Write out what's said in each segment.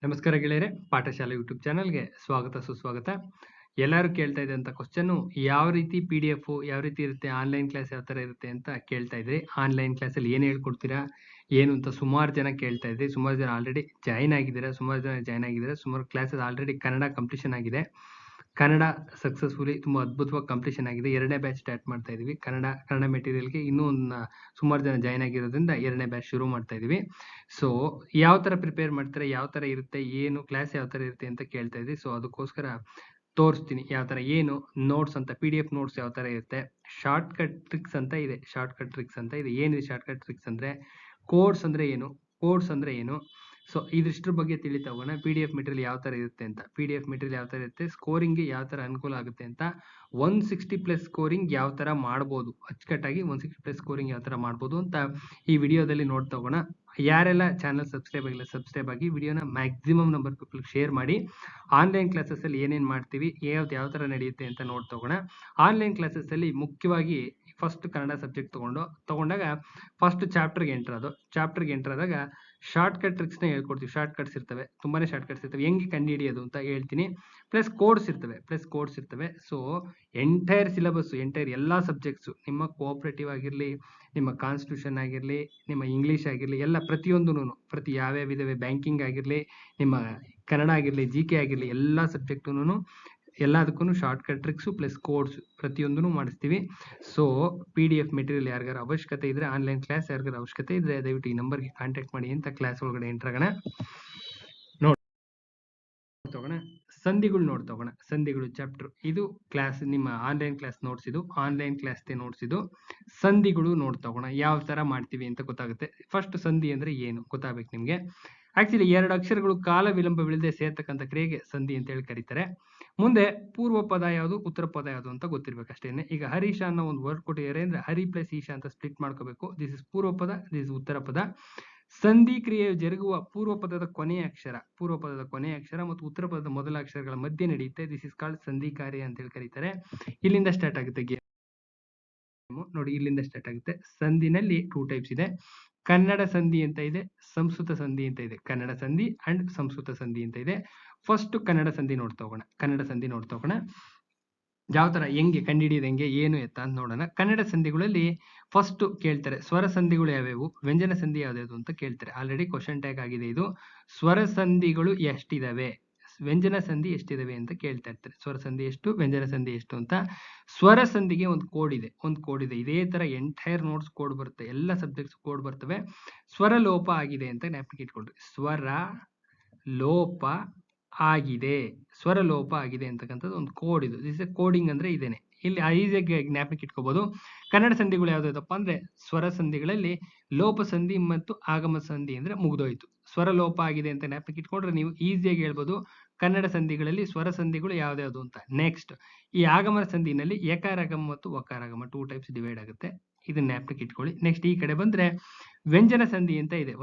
ನಮಸ್ಕಾರ ಗೆಳೆಯರೆ, ಪಾಠಶಾಲೆ ಯೂಟ್ಯೂಬ್ ಚಾನಲ್ಗೆ ಸ್ವಾಗತ ಸುಸ್ವಾಗತ. ಎಲ್ಲರೂ ಕೇಳ್ತಾ ಇದ್ದಂಥ ಕ್ವಶನ್ನು, ಯಾವ ರೀತಿ PDF ಯಾವ ರೀತಿ ಇರುತ್ತೆ, ಆನ್ಲೈನ್ ಕ್ಲಾಸ್ ಯಾವ ಥರ ಇರುತ್ತೆ ಅಂತ ಕೇಳ್ತಾ ಇದ್ರಿ. ಆನ್ಲೈನ್ ಕ್ಲಾಸಲ್ಲಿ ಏನು ಹೇಳ್ಕೊಡ್ತೀರಾ ಏನು ಅಂತ ಸುಮಾರು ಜನ ಕೇಳ್ತಾ ಇದ್ರಿ. ಸುಮಾರು ಜನ ಆಲ್ರೆಡಿ ಜಾಯ್ನ್ ಆಗಿದ್ದೀರಾ, ಸುಮಾರು ಕ್ಲಾಸಸ್ ಆಲ್ರೆಡಿ ಕನ್ನಡ ಕಂಪ್ಲೀಷನ್ ಆಗಿದೆ. ಕನ್ನಡ ಸಕ್ಸಸ್ಫುಲಿ ತುಂಬ ಅದ್ಭುತವಾಗಿ ಕಂಪ್ಲೀಷನ್ ಆಗಿದೆ. 2ನೇ ಬ್ಯಾಚ್ ಸ್ಟಾರ್ಟ್ ಮಾಡ್ತಾ ಇದೀವಿ. ಕನ್ನಡ ಮೆಟೀರಿಯಲ್ಗೆ ಇನ್ನೂ ಸುಮಾರು ಜನ ಜಾಯ್ನ್ ಆಗಿರೋದ್ರಿಂದ 2ನೇ ಬ್ಯಾಚ್ ಶುರು ಮಾಡ್ತಾ ಇದೀವಿ. ಸೊ ಯಾವ ಥರ ಪ್ರಿಪೇರ್ ಮಾಡ್ತಾರೆ, ಯಾವ ಥರ ಇರುತ್ತೆ, ಏನು ಕ್ಲಾಸ್ ಯಾವ ಥರ ಇರುತ್ತೆ ಅಂತ ಕೇಳ್ತಾ ಇದ್ರಿ. ಸೊ ಅದಕ್ಕೋಸ್ಕರ ತೋರಿಸ್ತೀನಿ ಯಾವ ಥರ, ಏನು ನೋಟ್ಸ್ ಅಂತ, PDF ನೋಟ್ಸ್ ಯಾವ ಥರ ಇರುತ್ತೆ. ಶಾರ್ಟ್ ಕಟ್ ಟ್ರಿಕ್ಸ್ ಅಂತ ಇದೆ. ಏನಿದೆ ಶಾರ್ಟ್ ಕಟ್ ಟ್ರಿಕ್ಸ್ ಅಂದರೆ, ಕೋಡ್ಸ್ ಅಂದರೆ ಏನು, ಸೊ ಇದಿಷ್ಟ್ರ ಬಗ್ಗೆ ತಿಳಿತಾ ಹೋಗೋಣ. PDF ಮೆಟೀರಿಯಲ್ ಯಾವ ಥರ ಇರುತ್ತೆ ಅಂತ, ಸ್ಕೋರಿಂಗ್ಗೆ ಯಾವ ಥರ ಅನುಕೂಲ ಆಗುತ್ತೆ ಅಂತ, 160+ ಸ್ಕೋರಿಂಗ್ ಯಾವ ಥರ ಮಾಡ್ಬೋದು, ಅಚ್ಚುಕಟ್ಟಾಗಿ 160+ ಸ್ಕೋರಿಂಗ್ ಯಾವ ಥರ ಮಾಡ್ಬೋದು ಅಂತ ಈ ವಿಡಿಯೋದಲ್ಲಿ ನೋಡ್ತಾ ಹೋಗೋಣ. ಯಾರೆಲ್ಲ ಚಾನಲ್ ಸಬ್ಸ್ಕ್ರೈಬ್ ಆಗಿ ವಿಡಿಯೋನ ಮ್ಯಾಕ್ಸಿಮಮ್ ನಂಬರ್ ಪೀಪಲ್ ಶೇರ್ ಮಾಡಿ. ಆನ್ಲೈನ್ ಕ್ಲಾಸಸ್ಸಲ್ಲಿ ಏನೇನು ಮಾಡ್ತೀವಿ, ಯಾವ ಥರ ನಡೆಯುತ್ತೆ ಅಂತ ನೋಡ್ತಾ ಹೋಗೋಣ. ಆನ್ಲೈನ್ ಕ್ಲಾಸಸ್ಸಲ್ಲಿ ಮುಖ್ಯವಾಗಿ ಫಸ್ಟ್ ಕನ್ನಡ ಸಬ್ಜೆಕ್ಟ್ ತಗೊಂಡಾಗ ಫಸ್ಟ್ ಚಾಪ್ಟರ್ಗೆ ಎಂಟರ್ ಆದಾಗ ಶಾರ್ಟ್ ಕಟ್ ಟ್ರಿಕ್ಸ್ನ ಹೇಳ್ಕೊಡ್ತೀವಿ. ಶಾರ್ಟ್ ಕಟ್ಸ್ ಇರ್ತವೆ, ತುಂಬಾನೇ ಶಾರ್ಟ್ ಕಟ್ಸ್ ಇರ್ತವೆ. ಹೆಂಗೆ ಕಂಡುಹಿಡಿಯೋದು ಅಂತ ಹೇಳ್ತೀನಿ. ಪ್ಲಸ್ ಕೋಡ್ಸ್ ಇರ್ತವೆ. ಸೊ ಎಂಟೈರ್ ಸಿಲೆಬಸ್, ಎಲ್ಲ ಸಬ್ಜೆಕ್ಟ್ಸು, ನಿಮ್ಮ ಕೋಆಪರೇಟಿವ್ ಆಗಿರಲಿ, ನಿಮ್ಮ ಕಾನ್ಸ್ಟಿಟ್ಯೂಷನ್ ಆಗಿರಲಿ, ನಿಮ್ಮ ಇಂಗ್ಲೀಷ್ ಆಗಿರಲಿ, ಎಲ್ಲ ಪ್ರತಿಯೊಂದೂ, ಯಾವ್ಯಾವ ಇದಾವೆ, ಬ್ಯಾಂಕಿಂಗ್ ಆಗಿರಲಿ, ನಿಮ್ಮ ಕನ್ನಡ ಆಗಿರಲಿ, GK ಆಗಿರಲಿ, ಎಲ್ಲ ಸಬ್ಜೆಕ್ಟೂ ಎಲ್ಲದಕ್ಕೂ short cut tricks plus codes ಪ್ರತಿಯೊಂದೂ ಮಾಡಿಸ್ತೀವಿ. ಸೊ PDF ಮೆಟೀರಿಯಲ್ ಯಾರಿಗಾರ ಅವಶ್ಯಕತೆ ಇದ್ರೆ, ಆನ್ಲೈನ್ ಕ್ಲಾಸ್ ಯಾರಿಗಾರ ಅವಶ್ಯಕತೆ ಇದ್ರೆ ದಯವಿಟ್ಟು ಈ ನಂಬರ್ಗೆ ಕಾಂಟ್ಯಾಕ್ಟ್ ಮಾಡಿ ಅಂತ ಕ್ಲಾಸ್ ಒಳಗಡೆ ಎಂಟರ್ ಆಗೋಣ. ನೋಡ್ತೋಗೋಣ ಸಂಧಿಗಳು ಚಾಪ್ಟರ್. ಇದು ಕ್ಲಾಸ್, ನಿಮ್ಮ ಆನ್ಲೈನ್ ಕ್ಲಾಸ್ ನೋಟ್ಸ್ ಇದು. ಸಂಧಿಗಳು ನೋಡ್ತೋಗೋಣ ಯಾವ ತರ ಮಾಡ್ತೀವಿ ಅಂತ ಗೊತ್ತಾಗುತ್ತೆ. ಫಸ್ಟ್ ಸಂಧಿ ಅಂದ್ರೆ ಏನು ಗೊತ್ತಾಗಬೇಕು ನಿಮ್ಗೆ. ಆಕ್ಚುಲಿ 2 ಅಕ್ಷರಗಳು ಕಾಲ ವಿಳಂಬವಿಲ್ಲದೆ ಸೇರ್ತಕ್ಕಂಥ ಕ್ರಿಯೆಗೆ ಸಂಧಿ ಅಂತ ಹೇಳಿ ಕರೀತಾರೆ. ಮುಂದೆ ಪೂರ್ವ ಪದ ಯಾವುದು, ಉತ್ತರ ಪದ ಯಾವುದು ಅಂತ ಗೊತ್ತಿರ್ಬೇಕಷ್ಟೇನೆ. ಈಗ ಹರೀಶ ಅನ್ನೋ ಒಂದು ವರ್ಡ್ ಕೊಟ್ಟಿದ್ದಾರೆ ಅಂದ್ರೆ ಹರಿ ಪ್ಲಸ್ ಈಶಾ ಅಂತ ಸ್ಪ್ಲಿಟ್ ಮಾಡ್ಕೋಬೇಕು. ದಿಸ್ ಇಸ್ ಪೂರ್ವ ಪದ, ದಿಸ್ ಇಸ್ ಉತ್ತರ ಪದ. ಸಂಧಿ ಕ್ರಿಯೆಯು ಜರುಗುವ ಪೂರ್ವ ಪದದ ಕೊನೆಯ ಅಕ್ಷರ ಮತ್ತು ಉತ್ತರ ಪದದ ಮೊದಲ ಅಕ್ಷರಗಳ ಮಧ್ಯೆ ನಡೆಯುತ್ತೆ. ದಿಸ್ ಇಸ್ ಕಾಲ್ಡ್ ಸಂಧಿ ಕಾರ್ಯ ಅಂತ ಹೇಳಿ ಕರೀತಾರೆ. ಇಲ್ಲಿಂದ ಸ್ಟಾರ್ಟ್ ಆಗುತ್ತೆ ಗೇಮ್ ನೋಡಿ, ಇಲ್ಲಿಂದ ಸ್ಟಾರ್ಟ್ ಆಗುತ್ತೆ. ಸಂಧಿನಲ್ಲಿ 2 ಟೈಪ್ಸ್ ಇದೆ. ಕನ್ನಡ ಸಂಧಿ ಅಂತ ಇದೆ, ಸಂಸ್ಕೃತ ಸಂಧಿ ಅಂತ ಇದೆ. ಕನ್ನಡ ಸಂಧಿ ಅಂಡ್ ಸಂಸ್ಕೃತ ಸಂಧಿ ಅಂತ ಇದೆ. ಫಸ್ಟ್ ಕನ್ನಡ ಸಂಧಿ ನೋಡ್ತಾ ಹೋಗೋಣ. ಯಾವ ತರ, ಹೆಂಗೆ ಕಂಡುಹಿಡಿಯೋದು, ಹೆಂಗೆ ಏನು ಎತ್ತ ಅಂತ ನೋಡೋಣ. ಕನ್ನಡ ಸಂಧಿಗಳಲ್ಲಿ ಫಸ್ಟ್ ಕೇಳ್ತಾರೆ ಸ್ವರ ಸಂಧಿಗಳು ಯಾವ್ಯಾವು, ವ್ಯಂಜನ ಸಂಧಿ ಯಾವ್ಯಾವುದು ಅಂತ ಕೇಳ್ತಾರೆ. ಆಲ್ರೆಡಿ ಕ್ವಶನ್ ಟ್ಯಾಗ್ ಆಗಿದೆ ಇದು. ಸ್ವರ ಸಂಧಿಗಳು ಎಷ್ಟಿದಾವೆ, ವ್ಯಂಜನ ಸಂಧಿ ಎಷ್ಟಿದಾವೆ ಅಂತ ಕೇಳ್ತಾ ಇರ್ತಾರೆ. ಸ್ವರ ಸಂಧಿ ಎಷ್ಟು, ವ್ಯಂಜನ ಸಂಧಿ ಎಷ್ಟು ಅಂತ. ಸ್ವರ ಸಂಧಿಗೆ ಒಂದು ಕೋಡ್ ಇದೆ. ಇದೇ ತರ ಎಂಟೈರ್ ನೋಟ್ಸ್ ಕೋಡ್ ಬರುತ್ತೆ, ಎಲ್ಲ ಸಬ್ಜೆಕ್ಟ್ಸ್ ಕೋಡ್ ಬರ್ತವೆ. ಸ್ವರ ಲೋಪ ಆಗಿದೆ ಅಂತ ಜ್ಞಾಪಕ ಇಟ್ಕೊಳ್ರಿ. ಸ್ವರ ಲೋಪ ಆಗಿದೆ ಅಂತಕ್ಕಂಥದ್ದು ಒಂದು ಕೋಡ್ ಇದು. ದಿಸ್ ಕೋಡಿಂಗ್ ಅಂದ್ರೆ ಇದೇನೆ. ಇಲ್ಲಿ ಈಸಿಯಾಗಿ ಜ್ಞಾಪಕ ಇಟ್ಕೋಬಹುದು. ಕನ್ನಡ ಸಂಧಿಗಳು ಯಾವ್ದಪ್ಪ ಅಂದ್ರೆ, ಸ್ವರ ಸಂಧಿಗಳಲ್ಲಿ ಲೋಪ ಸಂಧಿ ಮತ್ತು ಆಗಮ ಸಂಧಿ ಅಂದ್ರೆ ಮುಗಿದೋಯ್ತು. ಸ್ವರ ಲೋಪ ಆಗಿದೆ ಅಂತ ಜ್ಞಾಪಕ ಇಟ್ಕೊಂಡ್ರೆ ನೀವು ಈಸಿಯಾಗಿ ಹೇಳ್ಬೋದು ಕನ್ನಡ ಸಂಧಿಗಳಲ್ಲಿ ಸ್ವರ ಸಂಧಿಗಳು ಯಾವ್ದು ಅಂತ. ನೆಕ್ಸ್ಟ್ ಈ ಆಗಮ ಸಂಧಿನಲ್ಲಿ ಯಕಾರಾಗಮ ಮತ್ತು ವಕಾರಾಗಮ 2 ಟೈಪ್ಸ್ ಡಿವೈಡ್ ಆಗುತ್ತೆ. ಇದನ್ನ ಜ್ಞಾಪಕ ಇಟ್ಕೊಳ್ಳಿ. ನೆಕ್ಸ್ಟ್ ಈ ಕಡೆ ಬಂದ್ರೆ ವ್ಯಂಜನ ಸಂಧಿ ಅಂತ ಇದೆ.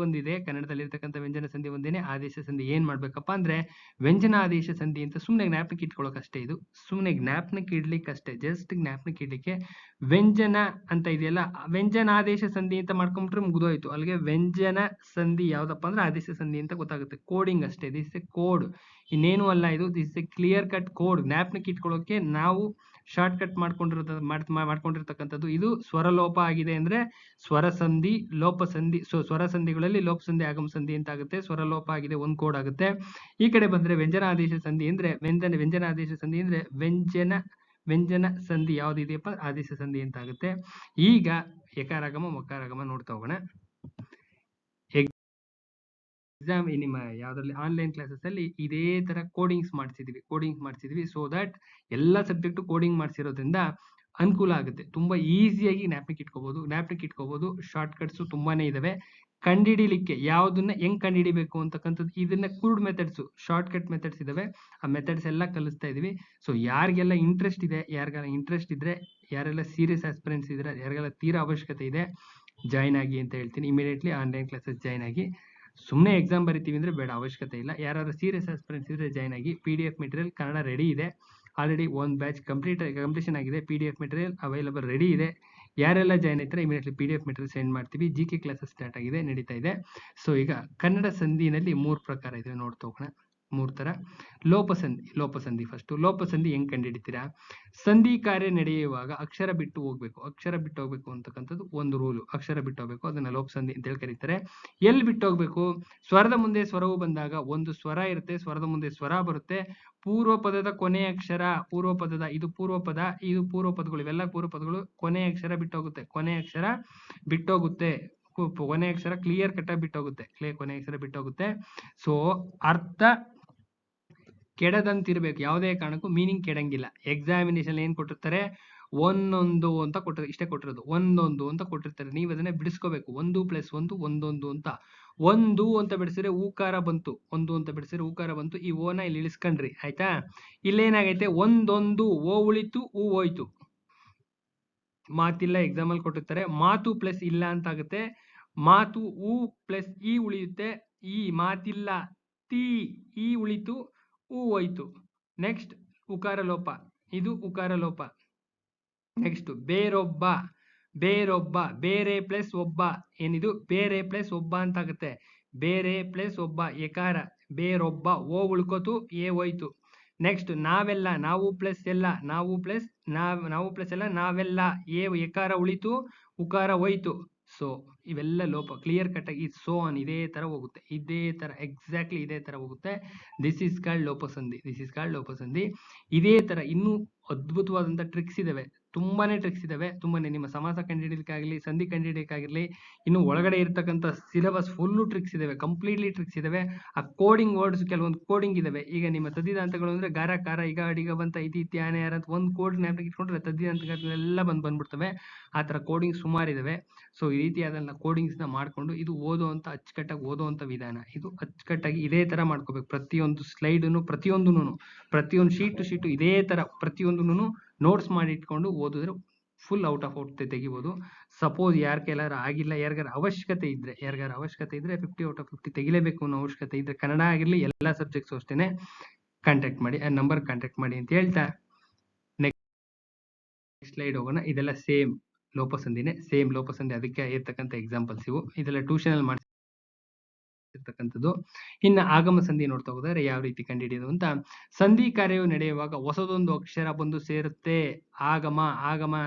ಒಂದಿದೆ ಕನ್ನಡದಲ್ಲಿ ಇರ್ತಕ್ಕಂಥ ವ್ಯಂಜನ ಸಂಧಿ ಒಂದೇನೆ. ಆದೇಶ ಸಂಧಿ ಏನ್ ಮಾಡ್ಬೇಕಪ್ಪ ಅಂದ್ರೆ, ವ್ಯಂಜನ ಆದೇಶ ಸಂಧಿ ಅಂತ ಸುಮ್ನೆ ಜ್ಞಾಪಕ ಇಟ್ಕೊಳ್ಳೋಕೆ ಅಷ್ಟೇ. ಇದು ಸುಮ್ನೆ ಜ್ಞಾಪಕ ಇಡ್ಲಿಕ್ಕೆ ಅಷ್ಟೇ, ಜಸ್ಟ್ ಜ್ಞಾಪಕ ಇಡ್ಲಿಕ್ಕೆ. ವ್ಯಂಜನ ಅಂತ ಇದೆಯಲ್ಲ, ವ್ಯಂಜನ ಆದೇಶ ಸಂಧಿ ಅಂತ ಮಾಡ್ಕೊಂಡ್ಬಿಟ್ರೆ ಮುಗಿದೋಯ್ತು. ಅಲ್ಲಿಗೆ ವ್ಯಂಜನ ಸಂಧಿ ಯಾವ್ದಪ್ಪ ಅಂದ್ರೆ ಆದೇಶ ಸಂಧಿ ಅಂತ ಗೊತ್ತಾಗುತ್ತೆ. ಕೋಡಿಂಗ್ ಅಷ್ಟೇ, ದಿಸ್ ಎ ಕೋಡ್, ಇನ್ನೇನು ಅಲ್ಲ ಇದು. This A clear cut code. ಜ್ಞಾಪಕ ಇಟ್ಕೊಳ್ಳೋಕೆ ನಾವು ಶಾರ್ಟ್ ಕಟ್ ಮಾಡ್ಕೊಂಡಿರ್ತಕ್ಕಂಥದ್ದು ಇದು. ಸ್ವರ ಲೋಪ ಆಗಿದೆ ಅಂದ್ರೆ ಸ್ವರ ಸಂಧಿ, ಲೋಪ ಸಂಧಿ. ಸೊ ಸ್ವರ ಸಂಧಿಗಳಲ್ಲಿ ಲೋಪ ಸಂಧಿ, ಆಗಮ ಸಂಧಿ ಅಂತ ಆಗುತ್ತೆ. ಸ್ವರ ಲೋಪ ಆಗಿದೆ ಒಂದು ಕೋಡ್ ಆಗುತ್ತೆ. ಈ ಕಡೆ ಬಂದ್ರೆ ವ್ಯಂಜನ ಆದೇಶ ಸಂಧಿ ಅಂದ್ರೆ ವ್ಯಂಜನ ಸಂಧಿ ಯಾವ್ದಿದೆಯಪ್ಪ, ಆದೇಶ ಸಂಧಿ ಅಂತ ಆಗುತ್ತೆ. ಈಗ ಯಕಾರಾಗಮ ವಕಾರಾಗಮ ನೋಡ್ತಾ ಹೋಗೋಣ. ಎಕ್ಸಾಮ್ ನಿಮ್ಮ ಯಾವ್ದ್ರಲ್ಲಿ ಆನ್ಲೈನ್ ಕ್ಲಾಸಸ್ ಅಲ್ಲಿ ಇದೇ ತರ ಕೋಡಿಂಗ್ಸ್ ಮಾಡಿಸಿದ್ವಿ. ಸೊ ದಟ್ ಎಲ್ಲ ಸಬ್ಜೆಕ್ಟ್ ಕೋಡಿಂಗ್ ಮಾಡಿಸಿರೋದ್ರಿಂದ ಅನುಕೂಲ ಆಗುತ್ತೆ. ತುಂಬಾ ಈಸಿಯಾಗಿ ಜ್ಞಾಪಕ ಇಟ್ಕೋಬಹುದು. ಶಾರ್ಟ್ ಕಟ್ಸ್ ತುಂಬಾನೇ ಇದಾವೆ. ಕಂಡುಹಿಡಿಲಿಕ್ಕೆ ಯಾವ್ದನ್ನ ಹೆಂಗ್ ಕಂಡುಹಿಡಿಬೇಕು ಅಂತಕ್ಕಂಥದ್ದು, ಇದನ್ನ ಕುರ್ಡ್ ಮೆಥಡ್ಸ್, ಶಾರ್ಟ್ ಕಟ್ ಮೆಥಡ್ಸ್ ಇದಾವೆ. ಆ ಮೆಥಡ್ಸ್ ಎಲ್ಲ ಕಲಿಸ್ತಾ ಇದೀವಿ. ಸೊ ಯಾರಿಗೆಲ್ಲ ಇಂಟ್ರೆಸ್ಟ್ ಇದ್ರೆ, ಯಾರೆಲ್ಲ ಸೀರಿಯಸ್ ಆಸ್ಪಿರೆಂಟ್ಸ್ ಇದ್ರೆ, ಯಾರಿಗೆಲ್ಲ ತೀರಾ ಅವಶ್ಯಕತೆ ಇದೆ, ಜಾಯ್ನ್ ಆಗಿ ಅಂತ ಹೇಳ್ತೀನಿ. ಇಮಿಡಿಯೇಟ್ಲಿ ಆನ್ಲೈನ್ ಕ್ಲಾಸಸ್ ಜಾಯ್ನ್ ಆಗಿ. ಸುಮ್ಮನೆ ಎಕ್ಸಾಮ್ ಬರಿತೀವಿ ಅಂದ್ರೆ ಬೇಡ, ಅವಶ್ಯಕತೆ ಇಲ್ಲ. ಯಾರು ಸೀರಿಯಸ್ ಆಸ್ಪಿರೆಂಟ್ಸ್ ಇದ್ರೆ ಜಾಯ್ನ್ ಆಗಿ. PDF ಮೆಟೀರಿಯಲ್ ಕನ್ನಡ ರೆಡಿ ಇದೆ. ಆಲ್ರೆಡಿ ಒಂದು ಬ್ಯಾಚ್ ಕಂಪ್ಲೀಷನ್ ಆಗಿದೆ. PDF ಮೆಟೀರಿಯಲ್ ಅವೈಲಬಲ್ ರೆಡಿ ಇದೆ. ಯಾರೆಲ್ಲ ಜಾಯ್ನ್ ಆಯ್ತಾರೆ ಇಮಿಡಿಯೇಟ್ಲಿ PDF ಮೆಟೀರಿಯಲ್ ಸೆಂಡ್ ಮಾಡ್ತೀವಿ. GK ಕ್ಲಾಸಸ್ ಸ್ಟಾರ್ಟ್ ಆಗಿದೆ, ನಡೀತಾ ಇದೆ. ಸೊ ಈಗ ಕನ್ನಡ ಸಂಧಿನಲ್ಲಿ 3 ಪ್ರಕಾರ ಇದೆ, ನೋಡ್ತಾ ಹೋಗೋಣ. 3 ತರ. ಲೋಪಸಂಧಿ ಫಸ್ಟ್. ಲೋಪಸಂಧಿ ಹೆಂಗ್ ಕಂಡುಹಿಡಿತೀರಾ? ಸಂಧಿ ಕಾರ್ಯ ನಡೆಯುವಾಗ ಅಕ್ಷರ ಬಿಟ್ಟು ಹೋಗ್ಬೇಕು ಅಂತಕ್ಕಂಥದ್ದು ಒಂದು ರೂಲು. ಅಕ್ಷರ ಬಿಟ್ಟು ಹೋಗ್ಬೇಕು, ಅದನ್ನ ಲೋಪಸಂಧಿ ಅಂತ ಹೇಳಿ ಕರೀತಾರೆ. ಎಲ್ಲಿ ಬಿಟ್ಟು ಹೋಗ್ಬೇಕು? ಸ್ವರದ ಮುಂದೆ ಸ್ವರವು ಬಂದಾಗ ಒಂದು ಸ್ವರ ಇರುತ್ತೆ, ಸ್ವರದ ಮುಂದೆ ಸ್ವರ ಬರುತ್ತೆ. ಪೂರ್ವ ಪದದ ಕೊನೆಯ ಅಕ್ಷರ, ಇದು ಪೂರ್ವ ಪದಗಳು, ಇವೆಲ್ಲ ಪೂರ್ವ ಪದಗಳು. ಕೊನೆಯ ಅಕ್ಷರ ಬಿಟ್ಟೋಗುತ್ತೆ, ಕೊನೆಯ ಅಕ್ಷರ ಕ್ಲಿಯರ್ ಕಟ್ ಆಗಿ ಬಿಟ್ಟೋಗುತ್ತೆ, ಕೊನೆಯ ಅಕ್ಷರ ಬಿಟ್ಟೋಗುತ್ತೆ. ಸೊ ಅರ್ಥ ಕೆಡದಂತಿರ್ಬೇಕು, ಯಾವುದೇ ಕಾರಣಕ್ಕೂ ಮೀನಿಂಗ್ ಕೆಡಂಗಿಲ್ಲ. ಎಕ್ಸಾಮಿನೇಷನ್ ಏನ್ ಕೊಟ್ಟಿರ್ತಾರೆ? ಒಂದೊಂದು ಅಂತ ಕೊಟ್ಟಿರ್ತಾರೆ, ಇಷ್ಟೇ ಕೊಟ್ಟಿರೋದು, ಒಂದೊಂದು ಅಂತ ಕೊಟ್ಟಿರ್ತಾರೆ. ನೀವು ಅದನ್ನ ಬಿಡಿಸ್ಕೋಬೇಕು. 1+1 ಒಂದೊಂದು ಅಂತ. ಒಂದು ಅಂತ ಬಿಡಿಸಿದ್ರೆ ಊಕಾರ ಬಂತು, ಈ ಓನ ಇಲ್ಲಿ ಇಳಿಸ್ಕೊಂಡ್ರಿ, ಆಯ್ತಾ? ಇಲ್ಲೇನಾಗೈತೆ? ಒಂದೊಂದು ಓ ಉಳಿತು, ಊ ಹೋಯ್ತು. ಮಾತಿಲ್ಲ, ಎಕ್ಸಾಮ್ ಅಲ್ಲಿ ಕೊಟ್ಟಿರ್ತಾರೆ. ಮಾತು ಪ್ಲಸ್ ಇಲ್ಲ ಅಂತ ಆಗುತ್ತೆ. ಮಾತು ಊ ಪ್ಲಸ್ ಈ ಉಳಿಯುತ್ತೆ, ಈ ಮಾತಿಲ್ಲ, ಈ ಉಳಿತು, ಊ ಹೋಯ್ತು. ನೆಕ್ಸ್ಟ್ ಉಕಾರ ಲೋಪ, ಇದು ಉಕಾರ ಲೋಪ. ನೆಕ್ಸ್ಟ್ ಬೇರೊಬ್ಬ, ಬೇರೆ ಪ್ಲಸ್ ಒಬ್ಬ, ಏನಿದು? ಬೇರೆ ಪ್ಲಸ್ ಒಬ್ಬ ಅಂತ ಆಗುತ್ತೆ. ಬೇರೆ ಪ್ಲಸ್ ಒಬ್ಬ, ಎಕಾರ, ಬೇರೊಬ್ಬ, ಓ ಉಳ್ಕೋತು, ಏ ಹೋಯ್ತು. ನೆಕ್ಸ್ಟ್ ನಾವೆಲ್ಲ, ನಾವು ಪ್ಲಸ್ ಎಲ್ಲ, ನಾವೆಲ್ಲ, ಎಕಾರ ಉಳಿತು, ಉಕಾರ ಹೋಯ್ತು. ಸೊ ಇವೆಲ್ಲ ಲೋಪ, ಕ್ಲಿಯರ್ ಕಟ್ ಆಗಿ ಸೋ ಆನ್ ಇದೇ ತರ ಹೋಗುತ್ತೆ, ಎಕ್ಸಾಕ್ಟ್ಲಿ ಇದೇ ತರ ಹೋಗುತ್ತೆ. ದಿಸ್ ಇಸ್ ಕಾಲ್ಡ್ ಲೋಪಸಂಧಿ. ಇದೇ ತರ ಇನ್ನೂ ಅದ್ಭುತವಾದಂತ ಟ್ರಿಕ್ಸ್ ಇದಾವೆ, ತುಂಬಾನೇ ನಿಮ್ಮ ಸಮಾಸ ಕಂಡುಹಿಡಿಯಕ್ಕಾಗಲಿ, ಸಂಧಿ ಕಂಡುಹಿಡಿಯಕ್ಕಾಗಿರ್ಲಿ, ಇನ್ನು ಒಳಗಡೆ ಇರ್ತಕ್ಕಂಥ ಸಿಲೆಬಸ್ ಫುಲ್ಲು ಟ್ರಿಕ್ಸ್ ಇದಾವೆ, ಕಂಪ್ಲೀಟ್ಲಿ ಟ್ರಿಕ್ಸ್ ಇದಾವೆ. ಆ ಕೋಡಿಂಗ್ ವರ್ಡ್ಸ್ ಕೆಲವೊಂದು ಕೋಡಿಂಗ್ ಇದಾವೆ. ಈಗ ನಿಮ್ಮ ತದ್ದಿದಾಂತಗಳು ಅಂದ್ರೆ ಗಾರ, ಕಾರ, ಈಗ, ಅಡಿಗ, ಬಂತ, ಇತಿ, ಆನೆ, ಯಾರ ಅಂತ ಒಂದು ಕೋಡ್ ಜ್ಞಾಪಕ ಇಟ್ಕೊಂಡ್ರೆ ತದ್ದಿದಾಂತಗಳೆಲ್ಲ ಬಂದ್ಬಿಡ್ತವೆ. ಆ ತರ ಕೋಡಿಂಗ್ ಸುಮಾರು ಇದಾವೆ. ಸೊ ಈ ರೀತಿಯಾದ ಕೋಡಿಂಗ್ಸ್ ನ ಮಾಡ್ಕೊಂಡು, ಇದು ಓದುವಂತ ಅಚ್ಚುಕಟ್ಟಾಗಿ ಓದುವಂತ ವಿಧಾನ. ಇದು ಅಚ್ಚುಕಟ್ಟಾಗಿ ಇದೇ ತರ ಮಾಡ್ಕೋಬೇಕು. ಪ್ರತಿಯೊಂದು ಸ್ಲೈಡ್ನು, ಪ್ರತಿಯೊಂದು ಶೀಟು ಇದೇ ತರ ಪ್ರತಿಯೊಂದನ್ನು ನೋಟ್ಸ್ ಮಾಡಿ ಇಟ್ಕೊಂಡು ಓದಿದ್ರೆ ಫುಲ್ ಔಟ್ ಆಫ್ ತೆಗಿಬಹುದು. ಸಪೋಸ್ ಯಾರಿಗೆಲ್ಲಾರು ಆಗಿಲ್ಲ, ಯಾರಿಗಾರ ಅವಶ್ಯಕತೆ ಇದ್ರೆ 50 ಔಟ್ ಆಫ್ 50 ತೆಗಿಲೇಬೇಕು ಅನ್ನೋ ಅವಶ್ಯಕತೆ ಇದ್ರೆ, ಕನ್ನಡ ಆಗಿರ್ಲಿ ಎಲ್ಲಾ ಸಬ್ಜೆಕ್ಟ್ಸ್ ಅಷ್ಟೇನೆ ಕಾಂಟ್ಯಾಕ್ಟ್ ಮಾಡಿ, ಆ ನಂಬರ್ ಕಾಂಟ್ಯಾಕ್ಟ್ ಮಾಡಿ ಅಂತ ಹೇಳ್ತಾ ನೆಕ್ಸ್ಟ್ ಸ್ಲೈಡ್ ಹೋಗೋಣ. ಇದೆಲ್ಲ ಸೇಮ್ ಲೋಪಸಂಧಿನೇ, ಅದಕ್ಕೆ ಇರ್ತಕ್ಕಂಥ ಎಕ್ಸಾಂಪಲ್ಸ್ ಇವು. ಇದೆಲ್ಲ ಟ್ಯೂಷನ್ ಅಲ್ಲಿ ಮಾಡಿರ್ತಕ್ಕಂಥದ್ದು. ಇನ್ನು ಆಗಮ ಸಂಧಿ ನೋಡ್ತಾ ಹೋದರೆ ಯಾವ ರೀತಿ ಕಂಡುಹಿಡಿಯೋದು ಅಂತ. ಸಂಧಿ ಕಾರ್ಯವು ನಡೆಯುವಾಗ ಹೊಸದೊಂದು ಅಕ್ಷರ ಬಂದು ಸೇರುತ್ತೆ. ಆಗಮ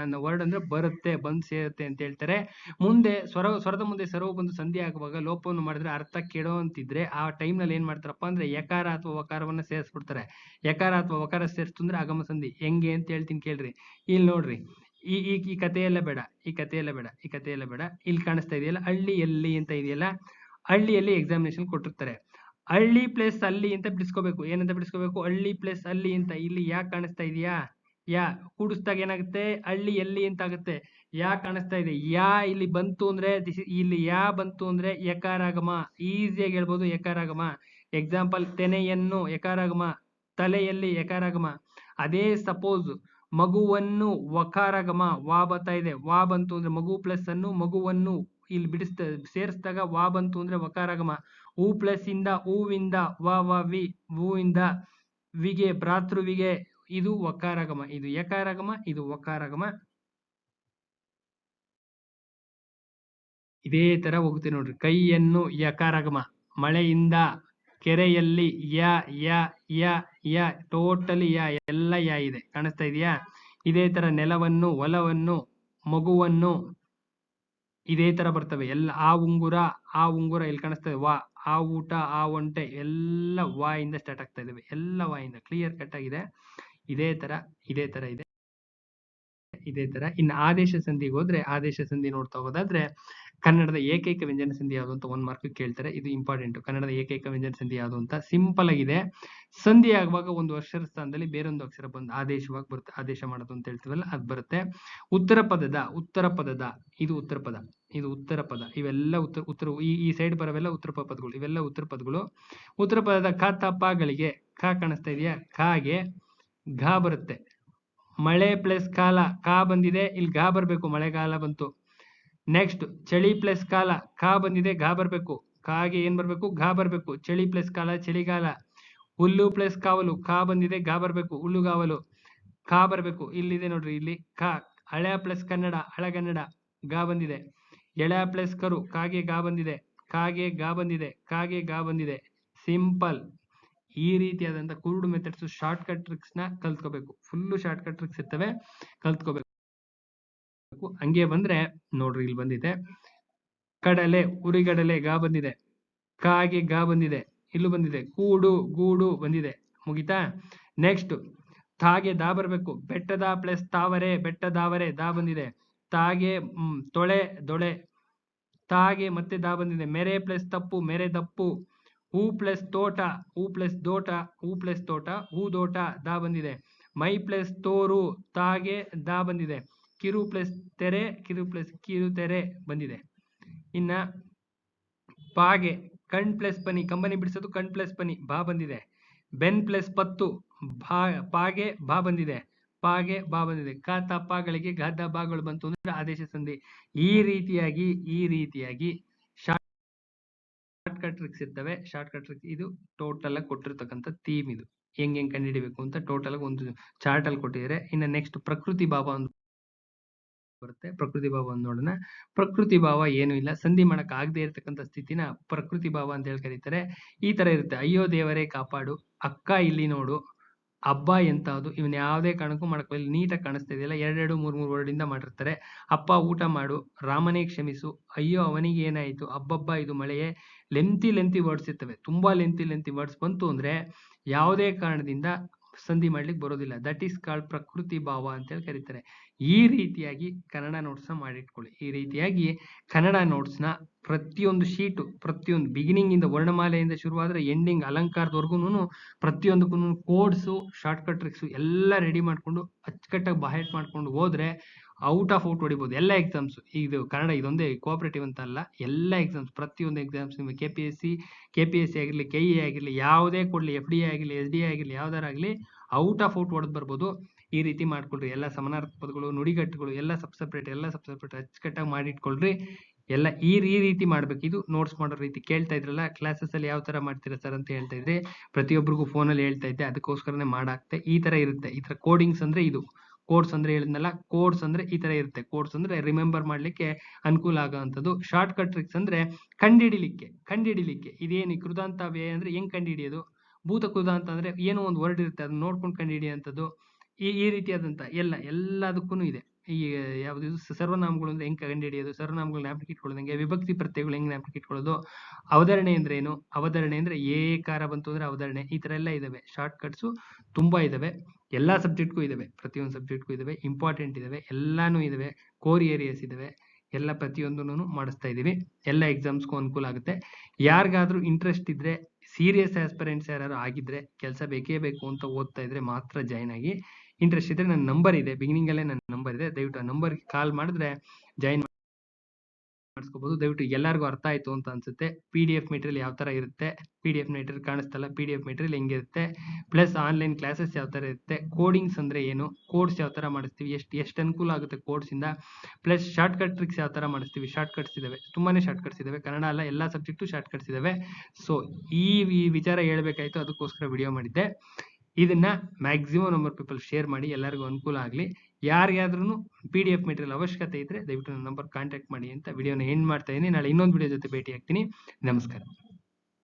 ಅನ್ನೋ ವರ್ಡ್ ಅಂದ್ರೆ ಬರುತ್ತೆ, ಬಂದು ಸೇರುತ್ತೆ ಅಂತ ಹೇಳ್ತಾರೆ. ಮುಂದೆ ಸ್ವರದ ಮುಂದೆ ಸ್ವರವು ಬಂದು ಸಂಧಿ ಆಗುವಾಗ ಲೋಪವನ್ನು ಮಾಡಿದ್ರೆ ಅರ್ಥ ಕೆಡೋ ಅಂತಿದ್ರೆ, ಆ ಟೈಮ್ ನಲ್ಲಿ ಏನ್ ಮಾಡ್ತಾರಪ್ಪ ಅಂದ್ರೆ ಯಕಾರ ಅಥವಾ ವಕಾರವನ್ನ ಸೇರಿಸ್ಬಿಡ್ತಾರೆ. ಯಕಾರ ಅಥವಾ ವಕಾರ ಸೇರಿಸ್ತಂದ್ರೆ ಆಗಮ ಸಂಧಿ. ಹೆಂಗೆ ಅಂತ ಹೇಳ್ತೀನಿ ಕೇಳ್ರಿ. ಇಲ್ಲಿ ನೋಡ್ರಿ, ಈ ಕಥೆಯೆಲ್ಲ ಬೇಡ, ಇಲ್ಲಿ ಕಾಣಿಸ್ತಾ ಇದೆಯಲ್ಲ ಹಳ್ಳಿಯಲ್ಲಿ ಅಂತ ಇದೆಯಲ್ಲ, ಹಳ್ಳಿಯಲ್ಲಿ ಎಕ್ಸಾಮಿನೇಷನ್ ಕೊಟ್ಟಿರ್ತಾರೆ. ಹಳ್ಳಿ ಪ್ಲಸ್ ಅಲ್ಲಿ ಅಂತ ಬಿಡಿಸ್ಕೋಬೇಕು. ಏನಂತ ಬಿಡಿಸ್ಕೋಬೇಕು? ಹಳ್ಳಿ ಪ್ಲಸ್ ಅಲ್ಲಿ ಅಂತ. ಇಲ್ಲಿ ಯಾಕೆ ಕಾಣಿಸ್ತಾ ಇದೆಯಾ? ಯಾ ಕೂಡಿಸ್ದಾಗ ಏನಾಗುತ್ತೆ? ಹಳ್ಳಿ ಎಲ್ಲಿ ಅಂತ ಆಗುತ್ತೆ. ಯಾ ಕಾಣಿಸ್ತಾ ಇದೆ, ಯಾ ಇಲ್ಲಿ ಬಂತು ಅಂದ್ರೆ, ಇಲ್ಲಿ ಯಾ ಬಂತು ಅಂದ್ರೆ ಯಕಾರಾಗಮ. ಈಸಿಯಾಗಿ ಹೇಳ್ಬೋದು ಯಕಾರಾಗಮ. ಎಕ್ಸಾಂಪಲ್, ತೆನೆಯನ್ನು ಯಕಾರಾಗಮ, ತಲೆಯಲ್ಲಿ ಯಕಾರಾಗಮ. ಅದೇ ಸಪೋಸ್ ಮಗುವನ್ನು ವಕಾರಾಗಮ, ವಾ ಬರ್ತಾ ಇದೆ, ವಾ ಬಂತು ಅಂದ್ರೆ ಮಗು ಪ್ಲಸ್ ಅನ್ನು, ಮಗುವನ್ನು ಇಲ್ಲಿ ಸೇರಿಸಿದಾಗ ವಾ ಬಂತು ಅಂದ್ರೆ ವಕಾರಾಗಮ. ಹೂ ಪ್ಲಸ್ ಇಂದ, ಹೂವಿಂದ, ವಿ, ಹೂವಿಂದ ವಿಗೆ, ಭ್ರಾತೃವಿಗೆ, ಇದು ವಕಾರಾಗಮ, ಇದು ಯಕಾರಾಗಮ, ಇದು ವಕಾರಾಗಮ. ಇದೇ ತರ ಹೋಗುತ್ತೆ ನೋಡ್ರಿ. ಕೈಯನ್ನು ಯಕಾರಾಗಮ, ಮಳೆಯಿಂದ, ಕೆರೆಯಲ್ಲಿ ಯ ಟೋಟಲಿ ಎಲ್ಲ ಯಾ ಇದೆ, ಕಾಣಿಸ್ತಾ ಇದೆಯಾ? ಇದೇ ತರ ನೆಲವನ್ನು, ಹೊಲವನ್ನು, ಮಗುವನ್ನು, ಇದೇ ತರ ಬರ್ತವೆ ಎಲ್ಲ. ಆ ಉಂಗುರ ಇಲ್ಲಿ ಕಾಣಿಸ್ತದೆ ವಾ. ಆ ಊಟ, ಆ ಒಂಟೆ ಎಲ್ಲ ವಾ ಇಂದ ಸ್ಟಾರ್ಟ್ ಆಗ್ತಾ ಇದಾವೆ, ಎಲ್ಲ ವಾ ಇಂದ. ಕ್ಲಿಯರ್ ಕಟ್ ಆಗಿದೆ. ಇದೇ ತರ ಇದೆ. ಇನ್ನು ಆದೇಶ ಸಂಧಿಗೆ ಹೋದ್ರೆ, ಆದೇಶ ಸಂಧಿ ನೋಡ್ತಾ ಹೋಗೋದಾದ್ರೆ, ಕನ್ನಡದ ಏಕೈಕ ವ್ಯಂಜನ ಸಂಧಿ ಯಾವುದು ಅಂತ 1 ಮಾರ್ಕ್ ಕೇಳ್ತಾರೆ. ಇದು ಇಂಪಾರ್ಟೆಂಟ್. ಕನ್ನಡದ ಏಕೈಕ ವ್ಯಂಜನ ಸಂಧಿ ಯಾವುದು ಅಂತ ಸಿಂಪಲ್ ಆಗಿದೆ. ಸಂಧಿ ಆಗುವಾಗ ಒಂದು ಅಕ್ಷರ ಸ್ಥಾನದಲ್ಲಿ ಬೇರೊಂದು ಅಕ್ಷರ ಬಂದು ಆದೇಶವಾಗಿ ಬರುತ್ತೆ. ಆದೇಶ ಮಾಡೋದು ಅಂತ ಹೇಳ್ತೀವಲ್ಲ, ಅದು ಬರುತ್ತೆ. ಉತ್ತರ ಪದದ ಇದು ಉತ್ತರ ಪದ, ಇವೆಲ್ಲ ಉತ್ತರ ಈ ಸೈಡ್ ಬರವೆಲ್ಲ ಉತ್ತರ ಪದಗಳು, ಇವೆಲ್ಲ ಉತ್ತರ ಪದಗಳು. ಉತ್ತರ ಪದದ ಕ ತ ಗಳಿಗೆ ಖ ಕಾಣಿಸ್ತಾ ಇದೆಯಾ? ಖಾಗೆ ಘ ಬರುತ್ತೆ. ಮಳೆ ಪ್ಲಸ್ ಕಾಲ, ಕಾ ಬಂದಿದೆ, ಇಲ್ಲಿ ಘ ಬರ್ಬೇಕು, ಮಳೆಗಾಲ ಬಂತು. ನೆಕ್ಸ್ಟ್ ಚಳಿ ಪ್ಲಸ್ ಕಾಲ, ಖ ಬಂದಿದೆ, ಘ ಬರ್ಬೇಕು. ಕಾಗೆ ಏನ್ ಬರ್ಬೇಕು? ಘ ಬರ್ಬೇಕು. ಚಳಿ ಪ್ಲಸ್ ಕಾಲ, ಚಳಿಗಾಲ. ಹುಲ್ಲು ಪ್ಲಸ್ ಕಾವಲು, ಖ ಬಂದಿದೆ, ಘ ಬರ್ಬೇಕು, ಹುಲ್ಲುಗಾವಲು. ಖ ಬರ್ಬೇಕು. ಇಲ್ಲಿದೆ ನೋಡ್ರಿ, ಇಲ್ಲಿ ಖ ಹಳೆ ಪ್ಲಸ್ ಕನ್ನಡ ಹಳಗನ್ನಡ ಗಾ ಬಂದಿದೆ. ಎಳೆ ಪ್ಲಸ್ ಕರು ಕಾಗೆ ಗಾ ಬಂದಿದೆ. ಕಾಗೆ ಗಾ ಬಂದಿದೆ. ಕಾಗೆ ಗಾ ಬಂದಿದೆ. ಸಿಂಪಲ್. ಈ ರೀತಿಯಾದಂತ ಕುರುಡು ಮೆಥಡ್ಸ್ ಶಾರ್ಟ್ ಕಟ್ ಟ್ರಿಕ್ಸ್ ನ ಕಲ್ತ್ಕೋಬೇಕು. ಫುಲ್ ಶಾರ್ಟ್ ಕಟ್ ಟ್ರಿಕ್ಸ್ ಇರ್ತವೆ, ಕಲ್ತ್ಕೋಬೇಕು. ಹಂಗೆ ಬಂದ್ರೆ ನೋಡ್ರಿ ಇಲ್ಲಿ ಬಂದಿದೆ. ಕಡಲೆ ಉರಿಗಡಲೆ ಗಾ ಬಂದಿದೆ. ಕಾಗೆ ಗಾ ಬಂದಿದೆ. ಇಲ್ಲೂ ಬಂದಿದೆ. ಕೂಡು ಗೂಡು ಬಂದಿದೆ. ಮುಗಿತಾ? ನೆಕ್ಸ್ಟ್ ತಾಗೆ ದಾ ಬರ್ಬೇಕು. ಬೆಟ್ಟದ ಪ್ಲಸ್ ತಾವರೆ ಬೆಟ್ಟದಾವರೆ ದಾ ಬಂದಿದೆ. ತಾಗೆ ತೊಳೆ ದೊಳೆ. ತಾಗೆ ಮತ್ತೆ ದಾ ಬಂದಿದೆ. ಮೆರೆ ಪ್ಲಸ್ ತಪ್ಪು ಮೆರೆ ದಪ್ಪು. ಹೂ ಪ್ಲಸ್ ತೋಟ ಹೂ ಪ್ಲಸ್ ದೋಟ ಹೂ ಪ್ಲಸ್ ತೋಟ ಹೂದೋಟ ದಾ ಬಂದಿದೆ. ಮೈ ಪ್ಲಸ್ ತೋರು ತಾಗೆ ದಾ ಬಂದಿದೆ. ಕಿರು ಪ್ಲಸ್ ತೆರೆ ಕಿರು ಪ್ಲಸ್ ಕಿರು ತೆರೆ ಬಂದಿದೆ. ಇನ್ನ ಪಾಗೆ ಕಣ್ ಪ್ಲಸ್ ಪನಿ ಕಂಬನಿ ಬಿಡಿಸೋದು ಕಣ್ ಪ್ಲಸ್ ಪನಿ ಬಾ ಬಂದಿದೆ. ಬೆನ್ ಪ್ಲಸ್ ಪತ್ತು ಪಾಗೆ ಬಾ ಬಂದಿದೆ. ಪಾಗೆ ಬಾ ಬಂದಿದೆ. ಕ ತಪ್ಪಗಳಿಗೆ ಗದ್ದ ಬಾಗಳು ಬಂತು ಅಂದ್ರೆ ಆದೇಶ ಸಂಧಿ. ಈ ರೀತಿಯಾಗಿ ಶಾರ್ಟ್ ಕಟ್ ಟ್ರಿಕ್ಸ್ ಇರ್ತವೆ. ಶಾರ್ಟ್ ಕಟ್ ಟ್ರಿಕ್ಸ್ ಇದು ಟೋಟಲ್ ಆಗಿ ಕೊಟ್ಟಿರ್ತಕ್ಕಂಥ ಥೀಮ್. ಇದು ಹೆಂಗ್ ಕಂಡುಹಿಡಿಬೇಕು ಅಂತ ಟೋಟಲ್ ಆಗಿ ಒಂದು ಚಾರ್ಟ್ ಅಲ್ಲಿ ಕೊಟ್ಟಿದ್ದಾರೆ. ಇನ್ನು ನೆಕ್ಸ್ಟ್ ಪ್ರಕೃತಿ ಭಾವ ಅಂತ ಬರುತ್ತೆ. ಪ್ರಕೃತಿ ಭಾವ ಅಂತ ನೋಡೋಣ. ಪ್ರಕೃತಿ ಭಾವ ಏನು ಇಲ್ಲ, ಸಂಧಿ ಮಾಡಕ್ ಆಗದೆ ಇರತಕ್ಕಂಥ ಸ್ಥಿತಿನ ಪ್ರಕೃತಿ ಭಾವ ಅಂತ ಹೇಳಿ ಕರೀತಾರೆ. ಈ ತರ ಇರುತ್ತೆ. ಅಯ್ಯೋ ದೇವರೇ ಕಾಪಾಡು, ಅಕ್ಕ ಇಲ್ಲಿ ನೋಡು, ಹಬ್ಬ ಎಂತಹದು, ಇವನ್ ಯಾವುದೇ ಕಾರಣಕ್ಕೂ ಮಾಡಕ್ ನೀಟಾಗಿ ಕಾಣಿಸ್ತಾ ಇದೆಯಲ್ಲ. 2 3 ವರ್ಡ್ ಇಂದ ಮಾಡಿರ್ತಾರೆ. ಅಪ್ಪ ಊಟ ಮಾಡು, ರಾಮನೇ ಕ್ಷಮಿಸು, ಅಯ್ಯೋ ಅವನಿಗೆ ಏನಾಯ್ತು, ಅಬ್ಬಬ್ಬ ಇದು ಮಳೆಯೇ. ಲೆಂತಿ ವರ್ಡ್ಸ್ ಇರ್ತವೆ. ತುಂಬಾ ಲೆಂತಿ ವರ್ಡ್ಸ್ ಬಂತು ಅಂದ್ರೆ ಯಾವುದೇ ಕಾರಣದಿಂದ ಸಂಧಿ ಮಾಡ್ಲಿಕ್ಕೆ ಬರೋದಿಲ್ಲ. ದಟ್ ಈಸ್ ಕಾಲ್ಡ್ ಪ್ರಕೃತಿ ಭಾವ ಅಂತ ಹೇಳಿ ಕರೀತಾರೆ. ಈ ರೀತಿಯಾಗಿ ಕನ್ನಡ ನೋಟ್ಸ್ ನ ಮಾಡಿಟ್ಕೊಳ್ಳಿ. ಈ ರೀತಿಯಾಗಿ ಕನ್ನಡ ನೋಟ್ಸ್ ನ ಪ್ರತಿಯೊಂದು ಶೀಟು, ಪ್ರತಿಯೊಂದು ಬಿಗಿನಿಂಗ್ ಇಂದ ವರ್ಣಮಾಲೆಯಿಂದ ಶುರುವಾದ್ರೆ ಎಂಡಿಂಗ್ ಅಲಂಕಾರದವರೆಗೂ ಪ್ರತಿಯೊಂದಕ್ಕೂ ಕೋಡ್ಸು, ಶಾರ್ಟ್ ಕಟ್ ಟ್ರಿಕ್ಸ್ ಎಲ್ಲ ರೆಡಿ ಮಾಡ್ಕೊಂಡು ಅಚ್ಚುಕಟ್ಟಾಗಿ ಬಾಯಟ್ ಮಾಡ್ಕೊಂಡು ಹೋದ್ರೆ ಔಟ್ ಆಫ್ ಔಟ್ ಹೊಡಿಬಹುದು ಎಲ್ಲ ಎಕ್ಸಾಮ್ಸ್. ಇದು ಕನ್ನಡ ಇದೊಂದೇ ಕೋಆಪರೇಟಿವ್ ಅಂತ ಅಲ್ಲ, ಎಲ್ಲ ಎಕ್ಸಾಮ್ಸ್, ಪ್ರತಿಯೊಂದು ಎಕ್ಸಾಮ್ಸ್ ನಿಮಗೆ ಕೆಪಿಎಸ್ಸಿ ಆಗಿರ್ಲಿ, ಕೆಇ ಆಗಿರ್ಲಿ, ಯಾವುದೇ ಕೊಡ್ಲಿ, FDA ಆಗಿರ್ಲಿ, SDA ಆಗಿರ್ಲಿ, ಯಾವ್ದಾರಾಗ್ಲಿ ಔಟ್ ಆಫ್ ಔಟ್ ಹೊಡೆದ್ ಬರ್ಬೋದು. ಈ ರೀತಿ ಮಾಡ್ಕೊಳ್ರಿ. ಎಲ್ಲ ಸಮಾನಾರ್ಥಕ ಪದಗಳು, ನುಡಿಗಟ್ಟುಗಳು ಎಲ್ಲ ಸಬ್ಸೆಪರೇಟ್ ಅಚ್ಚುಕಟ್ಟಾಗಿ ಮಾಡಿಟ್ಕೊಳ್ರಿ. ಎಲ್ಲ ಈ ರೀತಿ ಮಾಡ್ಬೇಕು. ಇದು ನೋಟ್ಸ್ ಮಾಡೋ ರೀತಿ. ಕೇಳ್ತಾ ಇದ್ರಲ್ಲ ಕ್ಲಾಸಸ್ ಅಲ್ಲಿ ಯಾವ ತರ ಮಾಡ್ತೀರಾ ಸರ್ ಅಂತ ಹೇಳ್ತಾ ಇದ್ರಿ. ಪ್ರತಿಯೊಬ್ಬರಿಗೂ ಫೋನಲ್ಲಿ ಹೇಳ್ತಾ ಇದ್ದೆ, ಅದಕ್ಕೋಸ್ಕರನೇ ಮಾಡಾಕ್ತೆ. ಈ ತರ ಇರುತ್ತೆ. ಈ ತರ ಕೋಡಿಂಗ್ಸ್ ಅಂದ್ರೆ ಇದು. ಕೋಡ್ಸ್ ಅಂದ್ರೆ ಹೇಳಿದ್ನಲ್ಲ, ಕೋಡ್ಸ್ ಅಂದ್ರೆ ಈ ತರ ಇರುತ್ತೆ. ಕೋಡ್ಸ್ ಅಂದ್ರೆ ರಿಮೆಂಬರ್ ಮಾಡ್ಲಿಕ್ಕೆ ಅನುಕೂಲ ಆಗೋವಂಥದ್ದು. ಶಾರ್ಟ್ ಕಟ್ ಟ್ರಿಕ್ಸ್ ಅಂದ್ರೆ ಕಂಡಿಡಿಲಿಕ್ಕೆ. ಇದೇನು ಕೃದಾಂತ ವ್ಯಯ ಅಂದ್ರೆ ಹೆಂಗ್ ಕಂಡಿಡಿಯೋದು, ಭೂತ ಕೃದಾಂತ ಅಂದ್ರೆ ಏನೋ ಒಂದು ವರ್ಡ್ ಇರುತ್ತೆ, ಅದನ್ನ ನೋಡ್ಕೊಂಡು ಕಂಡಿಡಿಯುವಂಥದ್ದು. ಈ ರೀತಿಯಾದಂತ ಎಲ್ಲದಕ್ಕೂ ಇದೆ. ಈ ಯಾವ್ದು ಸರ್ವನಾಮಗಳು ಅಂದ್ರೆ ಹೆಂಗ್ ಕಂಡುಹಿಡಿಯೋದು, ಸರ್ವನಾಮಗಳನ್ನ ಜ್ಞಾಪಕ ಇಟ್ಕೊಳ್ಳೋದು ಹೆಂಗೆ, ವಿಭಕ್ತಿ ಪ್ರತ್ಯಯಗಳು ಹೆಂಗ್ ಜ್ಞಾಪಕ ಇಟ್ಕೊಳ್ಳೋದು, ಅವತರಣೆ ಅಂದ್ರೆ ಏನು, ಅವತರಣೆ ಅಂದ್ರೆ ಏಕಾರ ಬಂತು ಅಂದ್ರೆ ಅವತರಣೆ. ಈ ತರ ಎಲ್ಲ ಇದಾವೆ. ಶಾರ್ಟ್ ಕಟ್ಸ್ ತುಂಬಾ ಇದಾವೆ. ಎಲ್ಲಾ ಸಬ್ಜೆಕ್ಟ್ಗೂ ಇದಾವೆ. ಪ್ರತಿಯೊಂದು ಸಬ್ಜೆಕ್ಟ್ಗೂ ಇದಾವೆ. ಇಂಪಾರ್ಟೆಂಟ್ ಇದಾವೆ. ಎಲ್ಲಾನು ಇದಾವೆ. ಕೋರ್ ಏರಿಯಾಸ್ ಇದಾವೆ. ಎಲ್ಲ ಪ್ರತಿಯೊಂದನ್ನು ಮಾಡಿಸ್ತಾ ಇದೀವಿ. ಎಲ್ಲ ಎಕ್ಸಾಮ್ಸ್ಗೂ ಅನುಕೂಲ ಆಗುತ್ತೆ. ಯಾರಿಗಾದ್ರೂ ಇಂಟ್ರೆಸ್ಟ್ ಇದ್ರೆ, ಸೀರಿಯಸ್ ಆಸ್ಪಿರೆಂಟ್ಸ್ ಯಾರು ಆಗಿದ್ರೆ, ಕೆಲಸ ಬೇಕೇ ಬೇಕು ಅಂತ ಓದ್ತಾ ಇದ್ರೆ ಮಾತ್ರ ಜಾಯ್ನ್ ಆಗಿ. ಇಂಟ್ರೆಸ್ಟ್ ಇದ್ರೆ ನನ್ನ ನಂಬರ್ ಇದೆ, ಬಿಗಿನಿಂಗ್ ಅಲ್ಲೇ ನನ್ನ ನಂಬರ್ ಇದೆ, ದಯವಿಟ್ಟು ಆ ನಂಬರ್ಗೆ ಕಾಲ್ ಮಾಡಿದ್ರೆ ಜಾಯಿನ್ ಮಾಡಿಸ್ಕೋಬಹುದು. ದಯವಿಟ್ಟು ಎಲ್ಲರಿಗೂ ಅರ್ಥ ಆಯ್ತು ಅಂತ ಅನ್ಸುತ್ತೆ. PDF ಮೆಟೀರಿಯಲ್ ಯಾವ ತರ ಇರುತ್ತೆ, PDF ಮೆಟೀರಿಯಲ್ ಕಾಣಿಸ್ತಲ್ಲ, PDF ಮೆಟೀರಿಯಲ್ ಹೆಂಗಿರುತ್ತೆ, ಪ್ಲಸ್ ಆನ್ಲೈನ್ ಕ್ಲಾಸಸ್ ಯಾವ ತರ ಇರುತ್ತೆ, ಕೋಡಿಂಗ್ಸ್ ಅಂದ್ರೆ ಏನು, ಕೋಡ್ಸ್ ಯಾವ ತರ ಮಾಡಿಸ್ತೀವಿ, ಎಷ್ಟು ಅನುಕೂಲ ಆಗುತ್ತೆ ಕೋಡ್ಸ್ ಇಂದ, ಪ್ಲಸ್ ಶಾರ್ಟ್ ಕಟ್ ಟ್ರಿಕ್ಸ್ ಯಾವ ತರ ಮಾಡಿಸ್ತೀವಿ. ಶಾರ್ಟ್ ಕಟ್ಸ್ ಇದಾವೆ, ತುಂಬಾನೇ ಶಾರ್ಟ್ ಕಟ್ಸ್ ಇದಾವೆ. ಕನ್ನಡ ಅಲ್ಲ, ಎಲ್ಲಾ ಸಬ್ಜೆಕ್ಟು ಶಾರ್ಟ್ ಕಟ್ಸ್ ಇದಾವೆ. ಸೊ ಈ ವಿಚಾರ ಹೇಳ್ಬೇಕಾಯ್ತು, ಅದಕ್ಕೋಸ್ಕರ ವಿಡಿಯೋ ಮಾಡಿದ್ದೆ. ಇದನ್ನ ಮ್ಯಾಕ್ಸಿಮಮ್ ನಂಬರ್ ಪೀಪಲ್ ಶೇರ್ ಮಾಡಿ, ಎಲ್ಲರಿಗೂ ಅನುಕೂಲ ಆಗಲಿ. ಯಾರಿಗಾದ್ರೂ PDF ಮೆಟೀರಿಯಲ್ ಅವಶ್ಯಕತೆ ಇದ್ರೆ ದಯವಿಟ್ಟು ನನ್ನ ನಂಬರ್ ಕಾಂಟ್ಯಾಕ್ಟ್ ಮಾಡಿ ಅಂತ ವಿಡಿಯೋನ ಎಂಡ್ ಮಾಡ್ತಾ ಇದ್ದೀನಿ. ನಾಳೆ ಇನ್ನೊಂದು ವಿಡಿಯೋ ಜೊತೆ ಭೇಟಿ ಆಗ್ತೀನಿ. ನಮಸ್ಕಾರ.